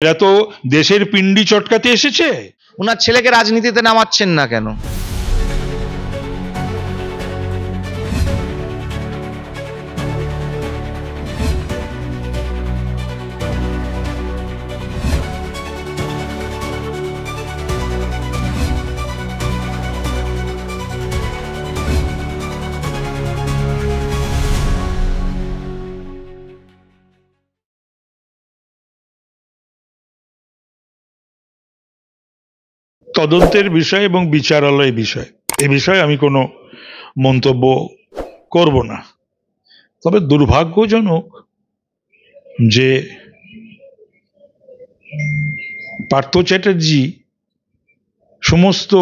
এরা তো দেশের পিন্ডি চটকাতে এসেছে। ওনার ছেলেকে রাজনীতিতে নামাচ্ছেন না কেন? তদন্তের বিষয় এবং বিচারালয় বিষয়, এ বিষয়ে আমি কোনো মন্তব্য করব না। তবে দুর্ভাগ্যজনক যে পার্থ চ্যাটার্জি সমস্ত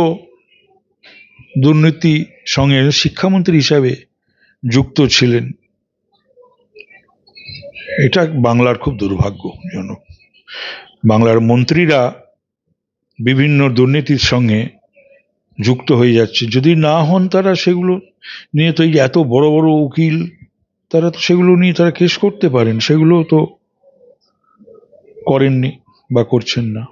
দুর্নীতি সঙ্গে শিক্ষামন্ত্রী হিসাবে যুক্ত ছিলেন। এটা বাংলার খুব দুর্ভাগ্যজনক। বাংলার মন্ত্রীরা বিভিন্ন দুর্নীতির সঙ্গে যুক্ত হয়ে যাচ্ছে। যদি না হন তারা সেগুলো নিয়ে, তো এই এত বড় বড় উকিল, তারা তো সেগুলো নিয়ে তারা কেস করতে পারেন, সেগুলো তো করেননি বা করছেন না।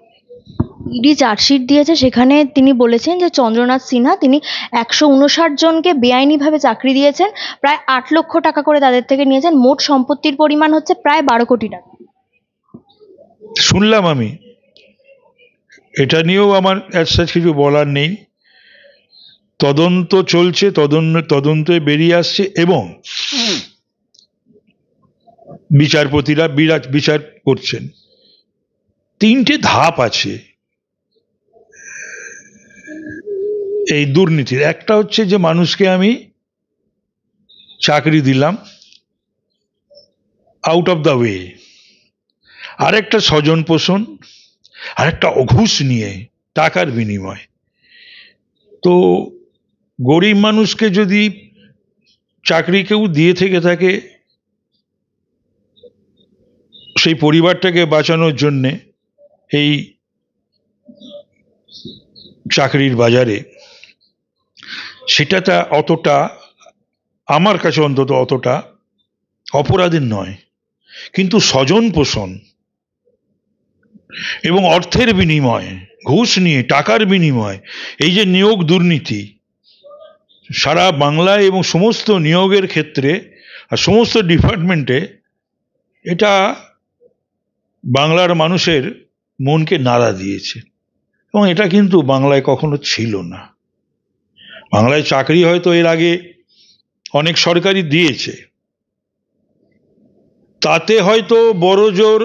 ইডি চার্জশিট দিয়েছে, সেখানে তিনি বলেছেন যে চন্দ্রনাথ সিনহা তিনি 159 জনকে বেআইনিভাবে চাকরি দিয়েছেন, প্রায় 8 লক্ষ টাকা করে তাদের থেকে নিয়েছেন, মোট সম্পত্তির পরিমাণ হচ্ছে প্রায় 12 কোটি টাকা। শুনলাম আমি, এটা নিয়েও আমার কিছু বলার নেই। তদন্ত চলছে, তদন্তে বেরিয়ে আসছে এবং বিচারপতিরা বিচার করছেন। 3টে ধাপ আছে এই দুর্নীতির। একটা হচ্ছে যে মানুষকে আমি চাকরি দিলাম আউট অফ দ্য ওয়ে, আরেকটা স্বজন পোষণ, আরেকটা ঘুষ নিয়ে টাকার বিনিময়। তো গরিব মানুষকে যদি চাকরি কেউ দিয়ে থেকে থাকে, সেই পরিবারটাকে বাঁচানোর জন্যে এই চাকরির বাজারে, সেটা অতটা, আমার কাছে অন্তত অতটা অপরাধের নয়। কিন্তু স্বজন পোষণ এবং অর্থের বিনিময়, ঘুষ নিয়ে টাকার বিনিময়, এই যে নিয়োগ দুর্নীতি সারা বাংলায় এবং সমস্ত নিয়োগের ক্ষেত্রে আর সমস্ত ডিপার্টমেন্টে, এটা বাংলার মানুষের মনকে নাড়া দিয়েছে। এবং এটা কিন্তু বাংলায় কখনো ছিল না। বাংলায় চাকরি হয়তো এর আগে অনেক সরকারি দিয়েছে, তাতে হয়তো বড় জোর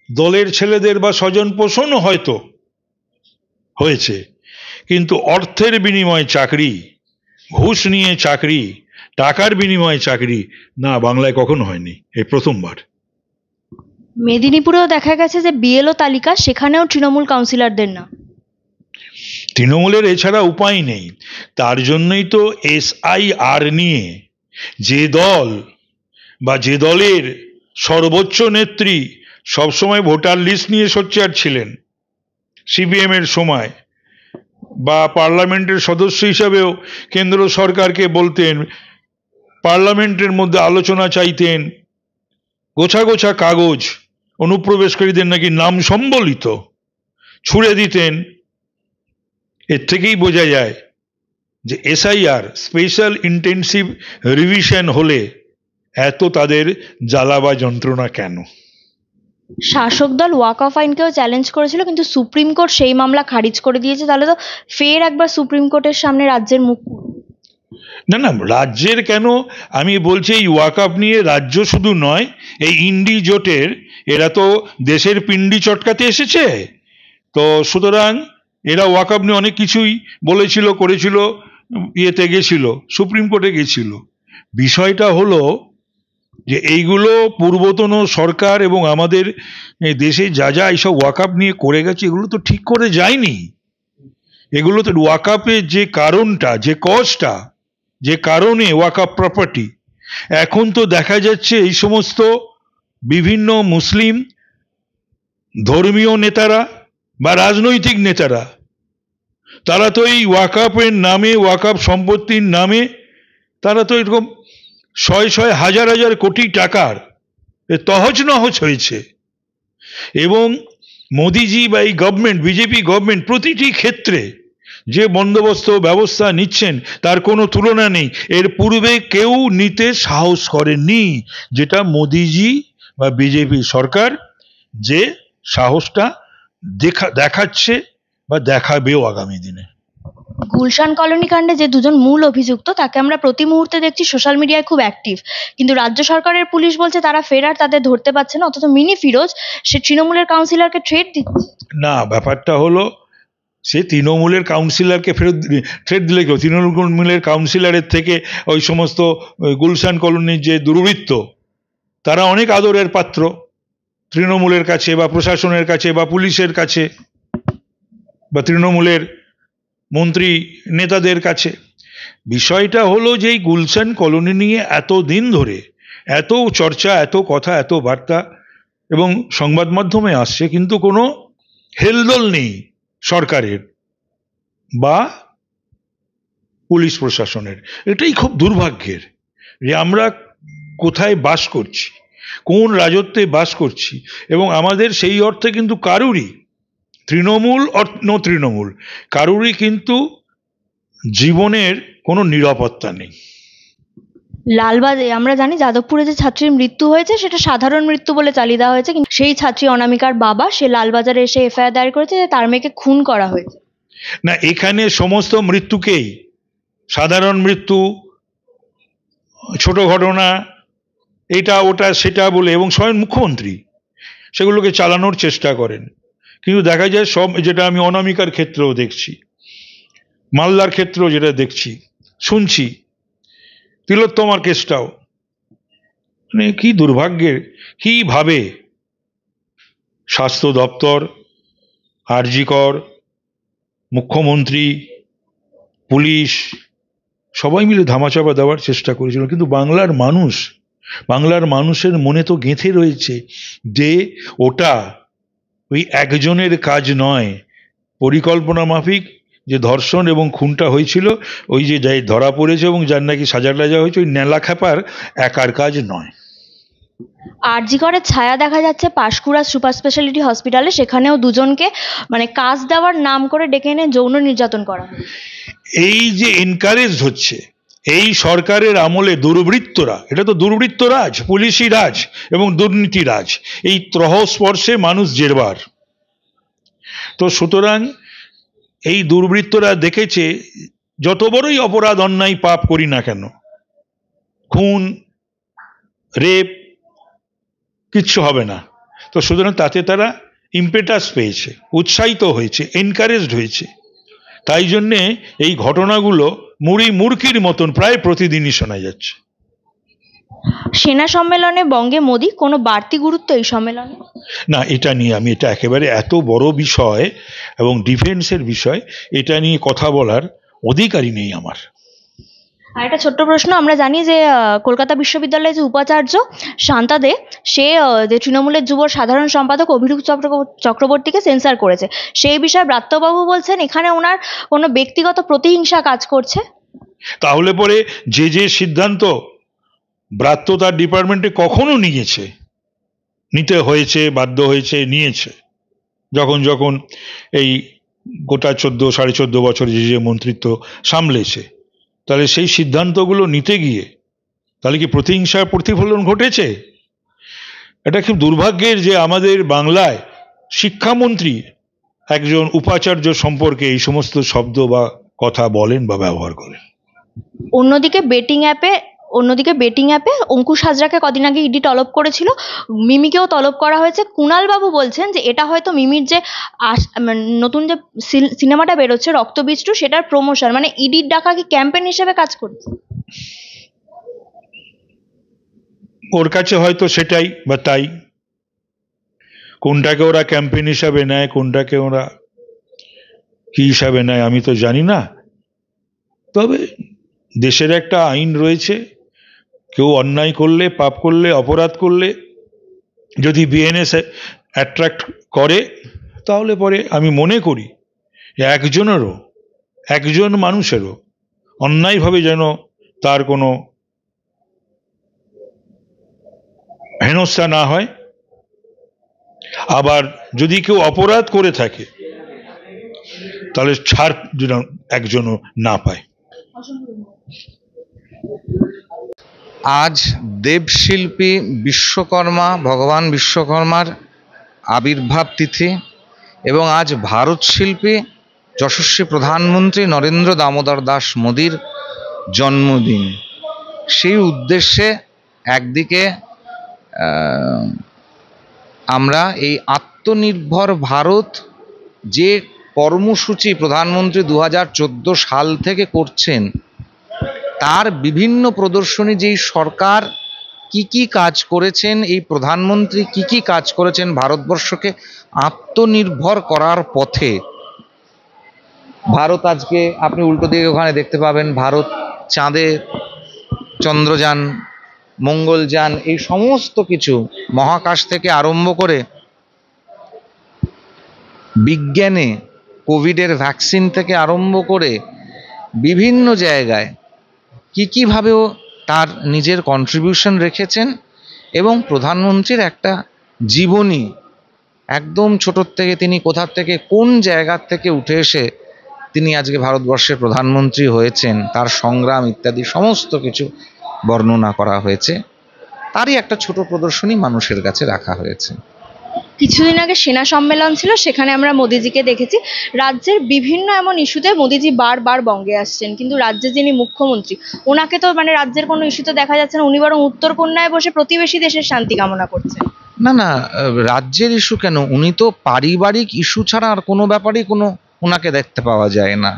দলের ছেলেদের বা স্বজন পোষণও হয়তো হয়েছে, কিন্তু অর্থের বিনিময়ে চাকরি, ঘুষ নিয়ে চাকরি, টাকার বিনিময়ে চাকরি না, বাংলায় কখনো হয়নি, এই প্রথমবার। মেদিনীপুরেও দেখা গেছে যে বিএলও তালিকা, সেখানেও তৃণমূল কাউন্সিলরদের না। তৃণমূলের এছাড়া উপায় নেই। তার জন্যই তো SIR নিয়ে যে দল বা যে দলের সর্বোচ্চ নেত্রী সবসময় ভোটার লিস্ট নিয়ে সোচ্চার ছিলেন, CPM এর সময়, বা পার্লামেন্টের সদস্য হিসাবেও কেন্দ্র সরকারকে বলতেন, পার্লামেন্টের মধ্যে আলোচনা চাইতেন, গোছা গোছা কাগজ অনুপ্রবেশকারীদের নাকি নাম সম্বলিত ছুড়ে দিতেন। এর থেকেই বোঝা যায় যে SIR, স্পেশাল ইন্টেন্সিভ রিভিশন হলে এত তাদের জ্বালা বা যন্ত্রণা কেন। শাসক দল ওয়াকফ আইনকেও চ্যালেঞ্জ করেছিল, কিন্তু সুপ্রিম কোর্ট সেই মামলা খারিজ করে দিয়েছে। তাহলে তো ফের একবার সুপ্রিম কোর্টের সামনে রাজ্যের মুখ। না না, রাজ্যের কেন, আমি বলছি এই ওয়াকফ নিয়ে রাজ্য শুধু নয়, এই ইন্ডি জোটের এরা তো দেশের পিন্ডি চটকাতে এসেছে। তো সুতরাং এরা ওয়াকফ নিয়ে অনেক কিছুই বলেছিল, করেছিল, ইয়েতে গেছিল, সুপ্রিম কোর্টে গেছিল। বিষয়টা হলো যে এইগুলো পূর্বতন সরকার এবং আমাদের দেশে যা যা এইসব ওয়াকফ নিয়ে করে গেছে, এগুলো তো ঠিক করে যায়নি। এগুলো তো ওয়াকফের যে কারণটা, যে কজটা, যে কারণে ওয়াকফ প্রপার্টি, এখন তো দেখা যাচ্ছে এই সমস্ত বিভিন্ন মুসলিম ধর্মীয় নেতারা বা রাজনৈতিক নেতারা, তারা তো এই ওয়াকফের নামে, ওয়াকফ সম্পত্তির নামে, তারা তো এরকম শয়ে শয়ে হাজার হাজার কোটি টাকার তহজ নহজ হয়েছে। এবং মোদিজি বা এই গভর্নমেন্ট, বিজেপি গভর্নমেন্ট প্রতিটি ক্ষেত্রে যে বন্দোবস্ত ব্যবস্থা নিচ্ছেন তার কোনো তুলনা নেই। এর পূর্বে কেউ নিতে সাহস করেনি, যেটা মোদিজি বা বিজেপি সরকার যে সাহসটা দেখাচ্ছে বা দেখাবেও আগামী দিনে। গুলশান কলোনি কাণ্ডে যে দুজন মূল অভিযুক্ত তাকে আমরা প্রতি মুহূর্তে দেখছি সোশ্যাল মিডিয়ায় খুব অ্যাক্টিভ, কিন্তু রাজ্য সরকারের পুলিশ বলছে তারা ফেরার তাদের ধরতে পারছে না, অথচ মিনি ফিরোজ সে তৃণমূলের কাউন্সিলরকে থ্রেট দিচ্ছে। না, ব্যাপারটা হলো সে তৃণমূলের কাউন্সিলরকে থ্রেট দিলে কেউ, তৃণমূলের কাউন্সিলরের থেকে ওই সমস্ত গুলশান কলোনির যে দুর্বৃত্ত তারা অনেক আদরের পাত্র তৃণমূলের কাছে বা প্রশাসনের কাছে বা পুলিশের কাছে বা তৃণমূলের মন্ত্রী নেতাদের কাছে। বিষয়টা হলো যে এই গুলশান কলোনি নিয়ে এত দিন ধরে এত চর্চা, এত কথা, এত বার্তা এবং সংবাদ মাধ্যমে আসছে, কিন্তু কোনো হেলদোল নেই সরকারের বা পুলিশ প্রশাসনের। এটাই খুব দুর্ভাগ্যের যে আমরা কোথায় বাস করছি, কোন রাজত্বে বাস করছি, এবং আমাদের সেই অর্থে কিন্তু কারুরই তৃণমূল তৃণমূল কারুরই কিন্তু জীবনের কোনো নিরাপত্তা নেই। লালবাগে আমরা জানি যাদবপুরে যে ছাত্রীর মৃত্যু হয়েছে সেটা সাধারণ মৃত্যু বলে চালিয়ে দেওয়া হয়েছে, কিন্তু সেই ছাত্রী অনামিকার বাবা সে লালবাজারে এসে এফআইআর দায়ের করেছে যে তার মেয়েকে খুন করা হয়েছে। না, এখানে সমস্ত মৃত্যুকেই সাধারণ মৃত্যু, ছোট ঘটনা, এটা ওটা সেটা বলে এবং স্বয়ং মুখ্যমন্ত্রী সেগুলোকে চালানোর চেষ্টা করেন, কিন্তু দেখা যায় সব, যেটা আমি অনামিকার ক্ষেত্রেও দেখছি, মালদার ক্ষেত্রেও যেটা দেখছি শুনছি, তিলোত্তমার কেসটাও, মানে কি দুর্ভাগ্যের, কিভাবে স্বাস্থ্য দপ্তর, আরজিকর, মুখ্যমন্ত্রী, পুলিশ সবাই মিলে ধামাচাপা দেওয়ার চেষ্টা করেছিল, কিন্তু বাংলার মানুষের মনে তো গেঁথে রয়েছে যে ওটা ওই একজনের কাজ নয়, পরিকল্পনা মাফিক যে ধর্ষণ এবং খুনটা হয়েছিল, ওই যে যাই ধরা পড়েছে এবং যার নাকি সাজা টাজা হয়েছে, ওই নেলা খ্যাপার একার কাজ নয়। আরজি করের ছায়া দেখা যাচ্ছে পাঁশকুড়া সুপার স্পেশালিটি হসপিটালে, সেখানেও দুজনকে মানে কাজ দেওয়ার নাম করে ডেকে এনে যৌন নির্যাতন করা। এই যে এনকারেজ হচ্ছে এই সরকারের আমলে দুর্বৃত্তরা, এটা তো দুর্বৃত্ত রাজ, পুলিশি রাজ এবং দুর্নীতি রাজ, এই ত্রহস্পর্শে মানুষ জেরবার। তো সুতরাং এই দুর্বৃত্তরা দেখেছে যত বড়ই অপরাধ, অন্যায়, পাপ করি না কেন, খুন, রেপ, কিচ্ছু হবে না। তো সুতরাং তাতে তারা ইম্পেটাস পেয়েছে, উৎসাহিত হয়েছে, এনকারেজড হয়েছে। তাই জন্যে এই ঘটনাগুলো মুড়ির মতন প্রায় প্রতিদিনই শোনা যাচ্ছে। সেনা সম্মেলনে বঙ্গে মোদি, কোনো বাড়তি গুরুত্ব এই সম্মেলনে? না, এটা নিয়ে আমি, এটা একেবারে এত বড় বিষয় এবং ডিফেন্সের বিষয়, এটা নিয়ে কথা বলার অধিকারই নেই আমার। আর একটা ছোট্ট প্রশ্ন, আমরা জানি যে কলকাতা বিশ্ববিদ্যালয়ের যে উপাচার্য শান্তা দে, সে যে তৃণমূলের যুব সাধারণ সম্পাদক অভিরূপ চক্রবর্তীকে সেন্সার করেছে, সেই বিষয়ে ব্রাত্যবাবু বলছেন এখানে ওনার কোনো ব্যক্তিগত প্রতিহিংসা কাজ করছে। তাহলে পরে যে সিদ্ধান্ত ব্রাত্য তার ডিপার্টমেন্টে কখনো নিতে হয়েছে, বাধ্য হয়েছে, নিয়েছে, যখন এই গোটা 14-14.5 বছর যে মন্ত্রিত্ব সামলেছে, তাহলে সেই সিদ্ধান্তগুলো নিতে গিয়ে তাহলে কি প্রতিহিংসার প্রতিফলন ঘটেছে? এটা খুব দুর্ভাগ্যের যে আমাদের বাংলায় শিক্ষামন্ত্রী একজন উপাচার্য সম্পর্কে এই সমস্ত শব্দ বা কথা বলেন বা ব্যবহার করেন। অন্যদিকে বেটিং অ্যাপে অঙ্কুশ হাজরাকে কদিন আগে ইডি তলব করেছিল, মিমিকেও তলব করা হয়েছে। কুণাল বাবু বলছেন যে এটা হয়তো মিমির যে নতুন যে সিনেমাটা বেরোচ্ছে রক্তবীজ 2, সেটার প্রমোশন, মানে ইডির ডাকা কি ক্যাম্পেইন হিসেবে কাজ করছে। ওর কাছে হয়তো সেটাই বা তাই, কোনটাকে ওরা ক্যাম্পেইন হিসাবে নেয়, কোনটাকে ওরা কি হিসাবে নেয় আমি তো জানি না। তবে দেশের একটা আইন রয়েছে, কেউ অন্যায় করলে, পাপ করলে, অপরাধ করলে যদি বিএনএস অ্যাট্রাক্ট করে, তাহলে পরে আমি মনে করি যে একজন মানুষেরও অন্যায়ভাবে যেন তার কোনো হেনস্থা না হয়, আবার যদি কেউ অপরাধ করে থাকে তাহলে ছাড় যেন একজনও না পায়। আজ দেবশিল্পী বিশ্বকর্মা, ভগবান বিশ্বকর্মার আবির্ভাব তিথি এবং আজ ভারত শিল্পী যশস্বী প্রধানমন্ত্রী নরেন্দ্র দামোদর দাস মোদির জন্মদিন। সেই উদ্দেশ্যে একদিকে আমরা এই আত্মনির্ভর ভারত যে কর্মসূচি প্রধানমন্ত্রী 2014 সাল থেকে করছেন, তার বিভিন্ন প্রদর্শনী, যেই সরকার কি কি কাজ করেছেন, এই প্রধানমন্ত্রী কি কি কাজ করেছেন ভারতবর্ষকে আত্মনির্ভর করার পথে। ভারত আজকে আপনি উল্টো দিকে ওখানে দেখতে পাবেন ভারত চাঁদে চন্দ্রযান, মঙ্গলযান, এই সমস্ত কিছু মহাকাশ থেকে আরম্ভ করে বিজ্ঞানে কোভিডের ভ্যাকসিন থেকে আরম্ভ করে বিভিন্ন জায়গায় কীভাবেও তার নিজের কন্ট্রিবিউশন রেখেছেন। এবং প্রধানমন্ত্রীর একটা জীবনী, একদম ছোটোর থেকে তিনি কোথা থেকে কোন জায়গার থেকে উঠে এসে তিনি আজকে ভারতবর্ষের প্রধানমন্ত্রী হয়েছেন, তার সংগ্রাম ইত্যাদি সমস্ত কিছু বর্ণনা করা হয়েছে। তারই একটা ছোট প্রদর্শনী মানুষের কাছে রাখা হয়েছে। কিছুদিন আগে সেনা সম্মেলন ছিল, সেখানে আমরা মোদিজিকে দেখেছি। রাজ্যের বিভিন্ন এমন ইস্যুতে মোদিজি বারবার বঙ্গে আসছেন, কিন্তু রাজ্যের যিনি মুখ্যমন্ত্রী, ওনাকে তো মানে রাজ্যের কোনো ইস্যুতে দেখা যাচ্ছে না। উনি বরং উত্তরকন্যায় বসে প্রতিবেশী দেশের শান্তি কামনা করছেন। না না, রাজ্যের ইস্যু কেন, উনি তো পারিবারিক ইস্যু ছাড়া আর কোনো ব্যাপারই ওনাকে দেখতে পাওয়া যায় না।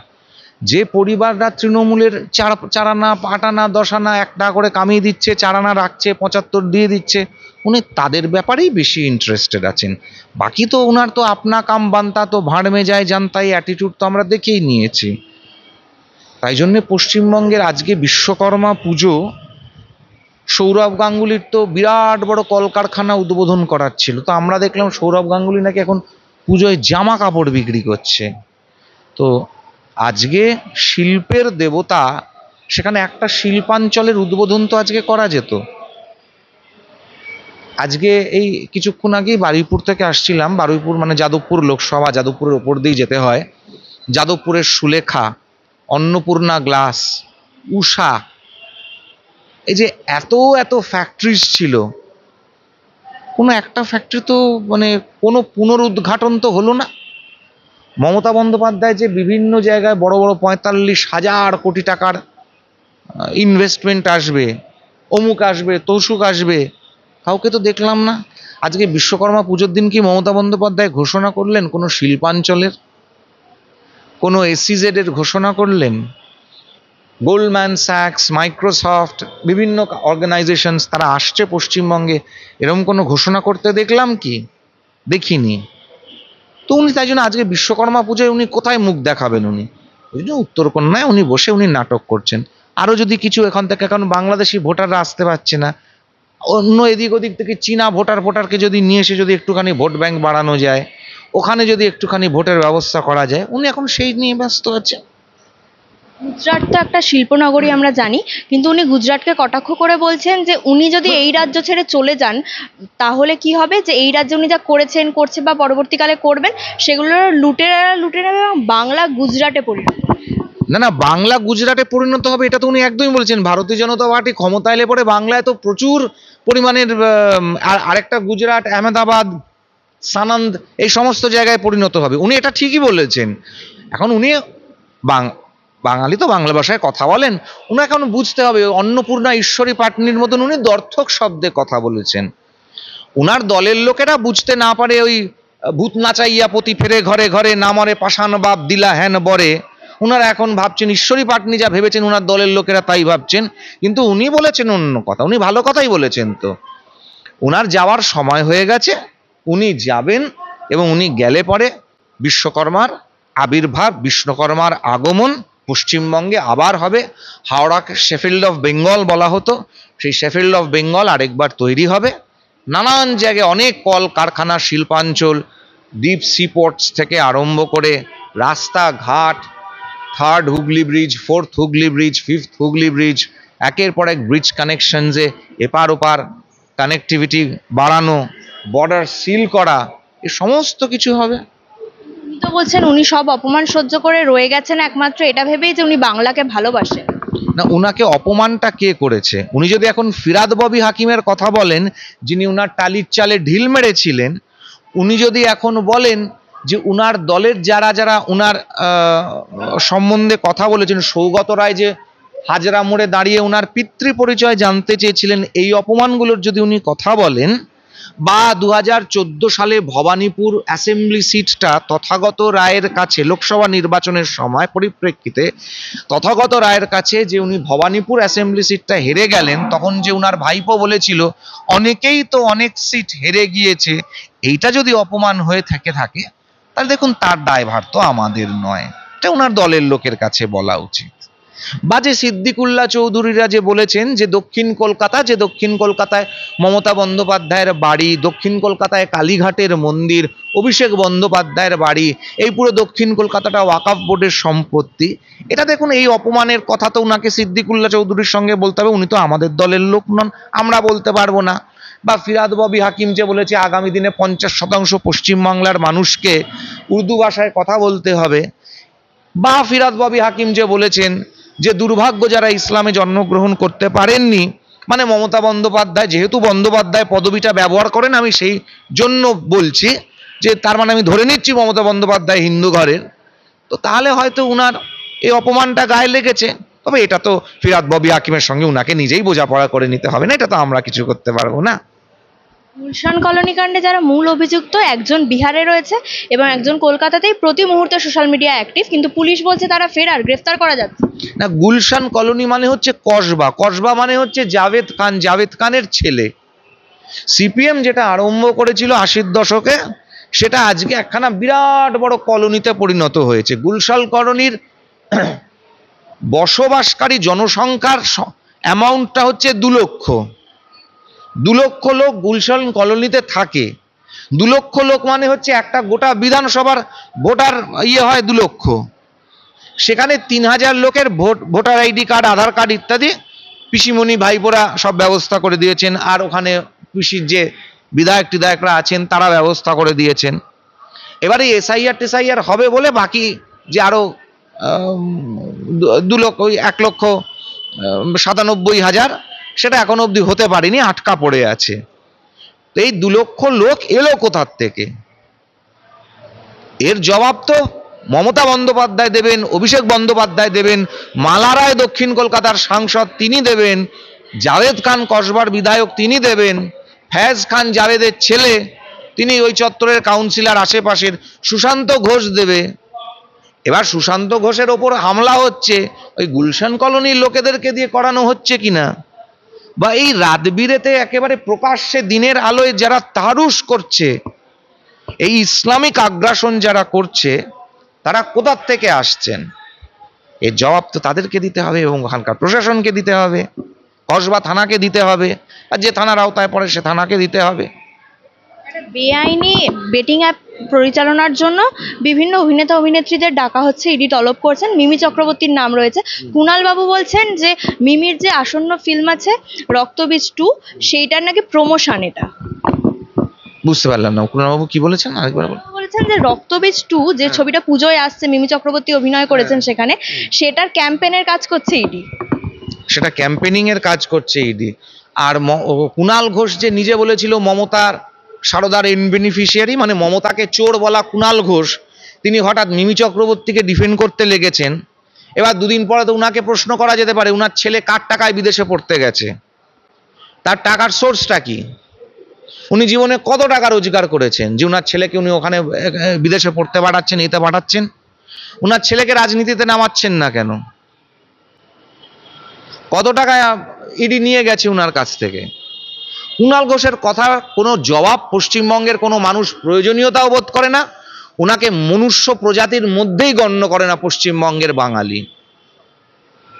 যে পরিবাররা তৃণমূলের 4 আনা 8 আনা 10 আনা 1 টাকা করে কামিয়ে দিচ্ছে, 4 আনা রাখছে, 75 দিয়ে দিচ্ছে, উনি তাদের ব্যাপারেই বেশি ইন্টারেস্টেড আছেন। বাকি তো ওনার তো আপনা কাম বান্তা তো ভাঁড় মে যায় জানতাই অ্যাটিটিউড তো আমরা দেখেই নিয়েছি। তাই জন্যে পশ্চিমবঙ্গের আজকে বিশ্বকর্মা পুজো, সৌরভ গাঙ্গুলির তো বিরাট বড় কলকারখানা উদ্বোধন করার ছিল, তো আমরা দেখলাম সৌরভ গাঙ্গুলি নাকি এখন পুজোয় জামা কাপড় বিক্রি করছে। তো আজকে শিল্পের দেবতা, সেখানে একটা শিল্পাঞ্চলের উদ্বোধন তো আজকে করা যেত। আজকে এই কিছুক্ষণ আগেই বারুইপুর থেকে আসছিলাম, বারুইপুর মানে যাদবপুর লোকসভা, যাদবপুরের ওপর দিয়েই যেতে হয়। যাদবপুরের সুলেখা, অন্নপূর্ণা গ্লাস, উষা, এই যে এত এত ফ্যাক্টরিজ ছিল, কোনো একটা ফ্যাক্টরি তো মানে কোনো পুনরুদ্ঘাটন তো হলো না। মমতা বন্দ্যোপাধ্যায় যে বিভিন্ন জায়গায় বড় বড় 45,000 কোটি টাকার ইনভেস্টমেন্ট আসবে, অমুক আসবে, তৌসুক আসবে, কাউকে তো দেখলাম না। আজকে বিশ্বকর্মা পুজোর দিন কি মমতা বন্দ্যোপাধ্যায় ঘোষণা করলেন কোনো শিল্পাঞ্চলের, কোনো SEZ এর ঘোষণা করলেন? গোল্ডম্যান স্যাক্স, মাইক্রোসফট, বিভিন্ন অর্গানাইজেশনস তারা আসছে পশ্চিমবঙ্গে, এরকম কোনো ঘোষণা করতে দেখলাম কি? দেখিনি। তো উনি তাই জন্য আজকে বিশ্বকর্মা পুজোয় উনি কোথায় মুখ দেখাবেন? উনি ওই জন্য উত্তরকন্যায় উনি বসে উনি নাটক করছেন। আরও যদি কিছু এখান থেকে, কারণ বাংলাদেশি ভোটাররা আসতে পারছে না, অন্য এদিক ওদিক থেকে চীনা ভোটারকে যদি নিয়ে এসে যদি একটুখানি ভোট ব্যাংক বাড়ানো যায়, ওখানে যদি একটুখানি ভোটের ব্যবস্থা করা যায়, উনি এখন সেই নিয়ে ব্যস্ত আছে। গুজরাট তো একটা শিল্পনগরী আমরা জানি, কিন্তু উনি গুজরাটকে কটাক্ষ করে বলছেন যে উনি যদি এই রাজ্য ছেড়ে চলে যান তাহলে কি হবে, যে এই রাজ্যে উনি যা করেছেন, করছে বা পরবর্তীকালে করবেন, সেগুলো লুটে নেবে এবং বাংলা গুজরাটে পরিণত। না, বাংলা গুজরাটে পরিণত হবে এটা তো উনি একদমই বলেছেন। ভারতীয় জনতা পার্টি ক্ষমতা এলে পরে বাংলায় তো প্রচুর পরিমাণের আরেকটা গুজরাট, আহমেদাবাদ, সানন্দ, এই সমস্ত জায়গায় পরিণত হবে, উনি এটা ঠিকই বলেছেন। এখন উনি বাঙালি তো বাংলা ভাষায় কথা বলেন, উনি এখন বুঝতে হবে অন্নপূর্ণা ঈশ্বরী পাটনির মতন উনি দর্থক শব্দে কথা বলেছেন। উনার দলের লোকেরা বুঝতে না পারে ওই ভূত নাচাইয়া পতি ফেরে ঘরে ঘরে না মরে পাষাণ বাপ দিলা হেন বরে, উনারা এখন ভাবছেন ঈশ্বরী পাটনি যা ভেবেছেন উনার দলের লোকেরা তাই ভাবছেন, কিন্তু উনি বলেছেন অন্য কথা। উনি ভালো কথাই বলেছেন। তো উনার যাওয়ার সময় হয়ে গেছে, উনি যাবেন এবং উনি গেলে পরে বিশ্বকর্মার আবির্ভাব, বিশ্বকর্মার আগমন পশ্চিমবঙ্গে আবার হবে। হাওড়াকে শেফিল্ড অফ বেঙ্গল বলা হতো, সেই শেফিল্ড অফ বেঙ্গল আরেকবার তৈরি হবে। নানান জায়গায় অনেক কল কারখানা, শিল্পাঞ্চল, ডিপ সিপোর্টস থেকে আরম্ভ করে রাস্তাঘাট, 3rd Hooghly bridge, 4th Hooghly bridge, 5th Hooghly bridge, একের পর এক ব্রিজ কানেকশনসে এপার ওপার কানেক্টিভিটি বাড়ানো, বর্ডার সিল করা, এ সমস্ত কিছু হবে। উনি তো বলছেন উনি সব অপমান সহ্য করে রয়ে গেছেন একমাত্র এটা ভেবেই যে উনি বাংলাকে ভালোবাসেন। না, উনাকে অপমানটা কে করেছে? উনি যদি এখন ফিরাদ ববি হাকিমের কথা বলেন, যিনি উনার টালির চালে ঢিল মেরেছিলেন, উনি যদি এখন বলেন যে উনার দলের যারা যারা উনার সম্বন্ধে কথা বলেছেন, সৌগত রায় যে হাজরা মোড়ে দাঁড়িয়ে উনার পিতৃ পরিচয় জানতে চেয়েছিলেন, এই অপমানগুলোর যদি উনি কথা বলেন, বা 2014 সালে ভবানীপুর অ্যাসেম্বলি সিটটা তথাগত রায়ের কাছে লোকসভা নির্বাচনের সময় পরিপ্রেক্ষিতে তথাগত রায়ের কাছে যে উনি ভবানীপুর অ্যাসেম্বলি সিটটা হেরে গেলেন, তখন যে উনার ভাইপো বলেছিল অনেকেই তো অনেক সিট হেরে গিয়েছে, এইটা যদি অপমান হয়ে থাকে তাহলে দেখুন তার দায়ভার তো আমাদের নয়, এটা উনার দলের লোকের কাছে বলা উচিত। বা যে সিদ্দিকুল্লাহ চৌধুরীরা যে বলেছেন যে দক্ষিণ কলকাতায় মমতা বন্দ্যোপাধ্যায়ের বাড়ি, দক্ষিণ কলকাতায় কালীঘাটের মন্দির, অভিষেক বন্দ্যোপাধ্যায়ের বাড়ি, এই পুরো দক্ষিণ কলকাতাটা ওয়াকফ বোর্ডের সম্পত্তি, এটা দেখুন এই অপমানের কথা তো উনাকে সিদ্দিকুল্লাহ চৌধুরীর সঙ্গে বলতে হবে, উনি তো আমাদের দলের লোক নন, আমরা বলতে পারবো না। বা ফিরাদ ববি হাকিম যে বলেছে আগামী দিনে 50% পশ্চিমবাংলার মানুষকে উর্দু ভাষায় কথা বলতে হবে, বা ফিরাদ ববি হাকিম যে বলেছেন যে দুর্ভাগ্য যারা ইসলামে জন্মগ্রহণ করতে পারেননি, মানে মমতা বন্দ্যোপাধ্যায় যেহেতু বন্দ্যোপাধ্যায় পদবিটা ব্যবহার করেন, আমি সেই জন্য বলছি যে তার মানে আমি ধরে নিচ্ছি মমতা বন্দ্যোপাধ্যায় হিন্দু ঘরের, তো তাহলে হয়তো উনার এই অপমানটা গায়ে লেগেছে। তবে এটা তো ফিরাদ ববি হাকিমের সঙ্গে উনাকে নিজেই বোঝাপড়া করে নিতে হবে না, এটা তো আমরা কিছু করতে পারবো না। গুলশান কলোনি কাণ্ডে যারা মূল অভিযুক্ত, একজন বিহারে রয়েছে এবং একজন কলকাতাতেই প্রতি মুহূর্তে সোশ্যাল মিডিয়া অ্যাক্টিভ, কিন্তু পুলিশ বলছে তারা ফেরার, গ্রেফতার করা যাচ্ছে না। গুলশান কলোনি মানে হচ্ছে কসবা মানে হচ্ছে জাভেদ খানের ছেলে। সিপিএম যেটা আরম্ভ করেছিল 80-র দশকে, সেটা আজকে একখানা বিরাট বড় কলোনিতে পরিণত হয়েছে। গুলশান কলোনির বসবাসকারী জনসংখ্যার অ্যামাউন্টটা হচ্ছে 2 লক্ষ। 2 লক্ষ লোক গুলশান কলোনিতে থাকে। 2 লক্ষ লোক মানে হচ্ছে একটা গোটা বিধানসভার ভোটার হয় 2 লক্ষ। সেখানে 3000 লোকের ভোটার আইডি কার্ড, আধার কার্ড ইত্যাদি পিসিমণি ভাইপোরা সব ব্যবস্থা করে দিয়েছেন, আর ওখানে পিসির যে বিধায়করা আছেন তারা ব্যবস্থা করে দিয়েছেন। এবারে এসআইআর হবে বলে বাকি যে আরো 1,97,000 সেটা এখনো অবধি হতে পারেনি, আটকা পড়ে আছে। তো এই 2 লক্ষ লোক এলো কোথার থেকে? এর জবাব তো মমতা বন্দ্যোপাধ্যায় দেবেন, অভিষেক বন্দ্যোপাধ্যায় দেবেন, মালা রায় দক্ষিণ কলকাতার সাংসদ তিনি দেবেন, জাভেদ খান কসবার বিধায়ক তিনি দেবেন, ফ্যাজ খান জাভেদের ছেলে তিনি ওই চত্বরের কাউন্সিলর আশেপাশের, সুশান্ত ঘোষ দেবে। এবার সুশান্ত ঘোষের ওপর হামলা হচ্ছে ওই গুলশান কলোনির লোকেদেরকে দিয়ে করানো হচ্ছে কিনা, বা এই রাতবিরেতে একেবারে প্রকাশ্যে দিনের আলোয় যারা তারুশ করছে, এই ইসলামিক আগ্রাসন যারা করছে, তারা কোথা থেকে আসছেন, এর জবাব তো তাদেরকে দিতে হবে এবং ওখানকার প্রশাসনকে দিতে হবে, কসবা থানাকে দিতে হবে, আর যে থানার আওতায় পড়ে সে থানাকে দিতে হবে। বেআইনি বেটিং অ্যাপ পরিচালনার জন্য বিভিন্ন অভিনেতা অভিনেত্রীদের ডাকা হচ্ছে, ইডি তলব করছেন। মিমি চক্রবর্তীর নাম রয়েছে। কুণাল বাবু বলছেন যে মিমির যে আসন্ন ফিল্ম আছে রক্তবীজ 2, সেইটার নাকি প্রমোশন এটা। বুঝতে পারলাম না, কুণাল বাবু কি বলেছেন আরেকবার বলেছেন যে রক্তবীজ 2 যে ছবিটা পুজোয় আসছে, মিমি চক্রবর্তী অভিনয় করেছেন সেখানে, সেটার ক্যাম্পেইনের কাজ করছে ইডি। সেটা ক্যাম্পেইনিং এর কাজ করছে ইডি। আর কুণাল ঘোষ যে নিজে বলেছিল মমতার সারদার বেনিফিশিয়ারি, মানে মমতাকে চোর বলা কুণাল ঘোষ, তিনি হঠাৎ মিমি চক্রবর্তীকে ডিফেন্ড করতে লেগেছেন। এবার 2 দিন পরে তো উনাকে প্রশ্ন করা যেতে পারে উনার ছেলে কার টাকায় বিদেশে পড়তে গেছে, তার টাকার সোর্সটা কি, উনি জীবনে কত টাকা রোজগার করেছেন যে উনার ছেলেকে উনি ওখানে বিদেশে পড়তে পাঠাচ্ছেন, এতে পাঠাচ্ছেন। উনার ছেলেকে রাজনীতিতে নামাচ্ছেন না কেন? কত টাকা ইডি নিয়ে গেছে উনার কাছ থেকে? কুণাল ঘোষের কথা কোনো জবাব পশ্চিমবঙ্গের কোনো মানুষ প্রয়োজনীয়তাও বোধ করে না, ওনাকে মনুষ্য প্রজাতির মধ্যেই গণ্য করে না পশ্চিমবঙ্গের বাঙালি।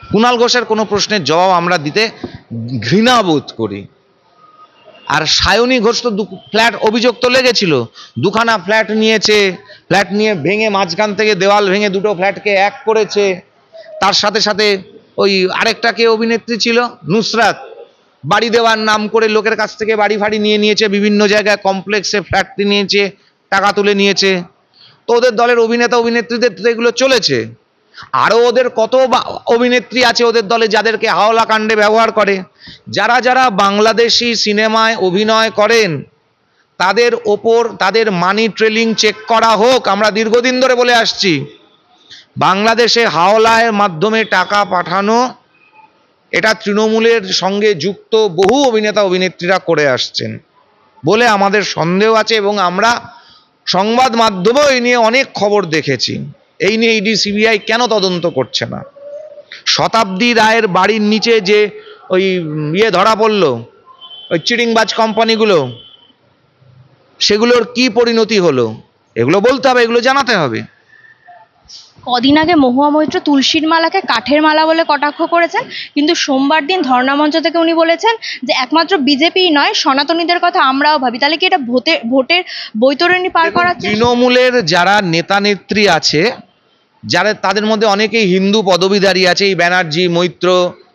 কুণাল ঘোষের কোনো প্রশ্নের জবাব আমরা দিতে ঘৃণা বোধ করি। আর সায়নী ঘোষ তো ফ্ল্যাট অভিযোগ তো লেগেছিল, 2খানা ফ্ল্যাট নিয়েছে, ফ্ল্যাট নিয়ে ভেঙে মাঝখান থেকে দেওয়াল ভেঙে 2টো ফ্ল্যাটকে এক করেছে। তার সাথে সাথে ওই আরেকটা কে অভিনেত্রী ছিল নুসরাত, বাড়ি দেওয়ার নাম করে লোকের কাছ থেকে বাড়ি ফাড়ি নিয়ে নিয়েছে, বিভিন্ন জায়গায় কমপ্লেক্সে ফ্ল্যাট নিয়েছে, টাকা তুলে নিয়েছে। তো ওদের দলের অভিনেতা অভিনেত্রীদের তো এগুলো চলেছে। আরও ওদের কত অভিনেত্রী আছে ওদের দলে যাদেরকে হাওলা কাণ্ডে ব্যবহার করে। যারা যারা বাংলাদেশি সিনেমায় অভিনয় করেন তাদের ওপর তাদের মানি ট্রেলিং চেক করা হোক। আমরা দীর্ঘদিন ধরে বলে আসছি, বাংলাদেশে হাওলার মাধ্যমে টাকা পাঠানো এটা তৃণমূলের সঙ্গে যুক্ত বহু অভিনেতা অভিনেত্রীরা করে আসছেন বলে আমাদের সন্দেহ আছে, এবং আমরা সংবাদ মাধ্যমেও এই নিয়ে অনেক খবর দেখেছি। এই নিয়ে ইডি সিবিআই কেন তদন্ত করছে না? শতাব্দী রায়ের বাড়ির নিচে যে ওই ধরা পড়লো, ওই চিটিংবাজ কোম্পানিগুলো, সেগুলোর কি পরিণতি হলো এগুলো বলতে হবে, এগুলো জানাতে হবে। কদিন আগে মহুয়া মৈত্র তুলসীর মালাকে কাঠের মালা বলে কটাক্ষ করেছেন, কিন্তু সোমবার দিন ধর্ণামঞ্চ থেকে উনি বলেছেন যে একমাত্র বিজেপি নয়, সনাতনীদের কথা আমরাও ভাবি। তাহলে কি এটা ভোটের বৈতরণী পার করাচ্ছে? তৃণমূলের যারা নেতা নেত্রী আছে, যারা তাদের মধ্যে অনেকেই হিন্দু পদবীধারী আছে, এই ব্যানার্জি, মৈত্র,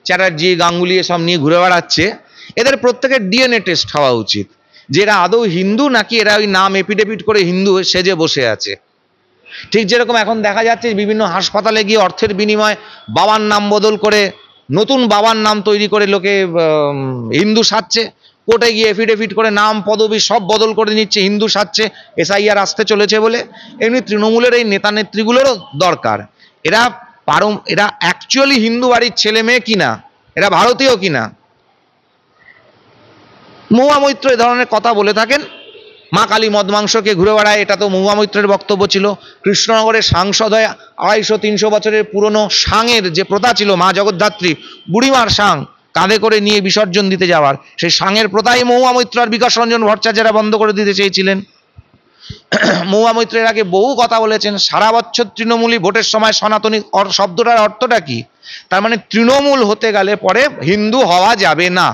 চ্যাটার্জি, গাঙ্গুলি এসব নিয়ে ঘুরে বেড়াচ্ছে, এদের প্রত্যেকের ডিএনএ টেস্ট হওয়া উচিত যে এরা আদৌ হিন্দু নাকি এরা ওই নাম এপিডেভিট করে হিন্দু সেজে বসে আছে। ঠিক যেরকম এখন দেখা যাচ্ছে বিভিন্ন হাসপাতালে গিয়ে অর্থের বিনিময়ে বাবার নাম বদল করে নতুন বাবার নাম তৈরি করে লোকে হিন্দু সাজছে, কোর্টে গিয়ে এফিডেভিট করে নাম পদবি সব বদল করে নিচ্ছে, হিন্দু সাজছে, এসআইআর আসতে চলেছে বলে। এমনি তৃণমূলের এই নেতা নেত্রীগুলোরও দরকার, এরা অ্যাকচুয়ালি হিন্দু বাড়ির ছেলে মেয়ে কিনা, এরা ভারতীয় কিনা। মহুয়া মৈত্র এ ধরনের কথা বলে থাকেন, মা কালী মদ মাংসকে ঘুরে বেড়ায়, এটা তো মহুয়া মৈত্রের বক্তব্য ছিল। কৃষ্ণনগরের সাংসদ হয়ে 250-300 বছরের পুরনো সাংয়ের যে প্রথা ছিল, মা জগদ্ধাত্রী বুড়িমার সাং কাঁধে করে নিয়ে বিসর্জন দিতে যাওয়ার, সেই সাংয়ের প্রথাই মহুয়া মৈত্র আর বিকাশ রঞ্জন ভট্টাচার্যরা বন্ধ করে দিতে চেয়েছিলেন। মহুয়া মৈত্রের আগে বহু কথা বলেছেন। সারা বছর তৃণমূলী, ভোটের সময় সনাতনী শব্দটার অর্থটা কি? তার মানে তৃণমূল হতে গেলে পরে হিন্দু হওয়া যাবে না।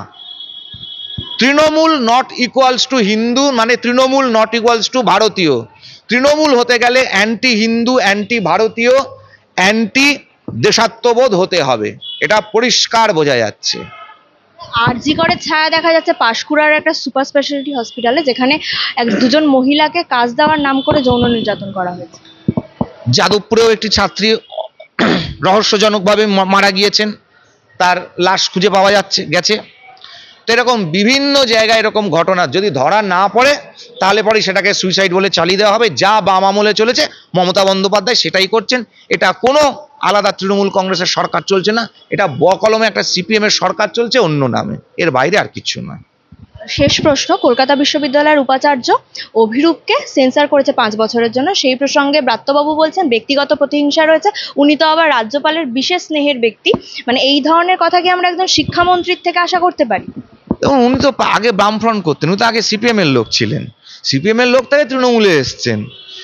Trinamool not equals to Hindu, মানে তৃণমূল নট ইকুয়ালস টু ভারতীয়। তৃণমূল হতে গেলে অ্যান্টি হিন্দু, অ্যান্টি ভারতীয়, অ্যান্টি দেশাত্মবোধ হতে হবে, এটা পরিষ্কার বোঝা যাচ্ছে। আরজি করের ছায়া দেখা যাচ্ছে পাঁশকুড়ার একটা সুপার স্পেশালিটি হসপিটালে, যেখানে দুজন মহিলাকে কাজ দেওয়ার নাম করে যৌন নির্যাতন করা হয়েছে। যাদবপুরেও একটি ছাত্রী রহস্যজনকভাবে মারা গিয়েছেন, তার লাশ খুঁজে পাওয়া গেছে। তো এরকম বিভিন্ন জায়গায় এরকম ঘটনা যদি ধরা না পড়ে তাহলে পরে সেটাকে সুইসাইড বলে চালিয়ে দেওয়া হবে। যা বাম আমলে চলেছে, মমতা বন্দ্যোপাধ্যায় সেটাই করছেন। এটা কোনো আলাদা তৃণমূল কংগ্রেসের সরকার চলছে না, এটা বকলমে একটা সিপিএম এর সরকার চলছে অন্য নামে, এর বাইরে আর কিছু নয়। শেষ প্রশ্ন, কলকাতা বিশ্ববিদ্যালয়ের উপাচার্য অভিরূপকে সেন্সার করেছে 5 বছরের জন্য। সেই প্রসঙ্গে ব্রাত্যবাবু বলছেন ব্যক্তিগত প্রতিহিংসা রয়েছে, উনি তো আবার রাজ্যপালের বিশেষ স্নেহের ব্যক্তি। মানে এই ধরনের কথা কি আমরা একজন শিক্ষামন্ত্রীর থেকে আশা করতে পারি? উনি তো আগে বামফ্রন্ট করতেন, উনি তো আগে সিপিএম এর লোক ছিলেন, সিপিএম এর লোক থেকে তৃণমূলে এসছেন।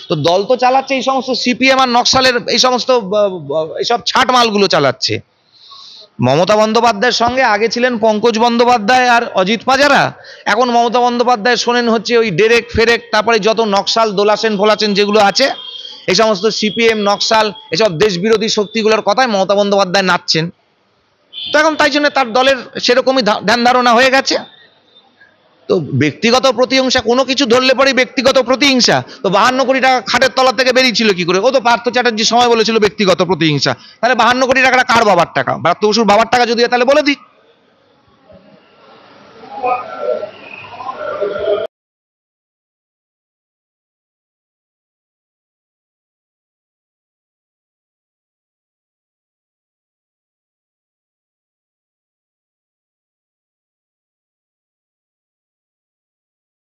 তো দল তো চালাচ্ছে এই সমস্ত সিপিএম আর নকশালের এই সমস্ত এইসব ছাট মালগুলো চালাচ্ছে। মমতা বন্দ্যোপাধ্যায়ের সঙ্গে আগে ছিলেন পঙ্কজ বন্দ্যোপাধ্যায় আর অজিত পাজারা, এখন মমতা বন্দ্যোপাধ্যায় শোনেন হচ্ছে ওই ডেরেক ফেরেক, তারপরে যত নকশাল দোলাসেন ফোলাসেন যেগুলো আছে, এই সমস্ত সিপিএম নকশাল এসব দেশবিরোধী শক্তিগুলোর কথায় মমতা বন্দ্যোপাধ্যায় নাচছেন। তো এখন তাই জন্য তার দলের সেরকমই ধ্যান ধারণা হয়ে গেছে। তো ব্যক্তিগত প্রতিহিংসা, কোনো কিছু ধরলে পরেই ব্যক্তিগত প্রতিহিংসা। তো 52 কোটি টাকা খাটের তলা থেকে বেরিয়েছিল কি করে? ও তো পার্থ চ্যাটার্জির সময় বলেছিল ব্যক্তিগত প্রতিহিংসা। তাহলে 52 কোটি টাকাটা কার বাবার টাকা? ব্রাত্য বসুর বাবার টাকা যদি তাহলে বলে দিই।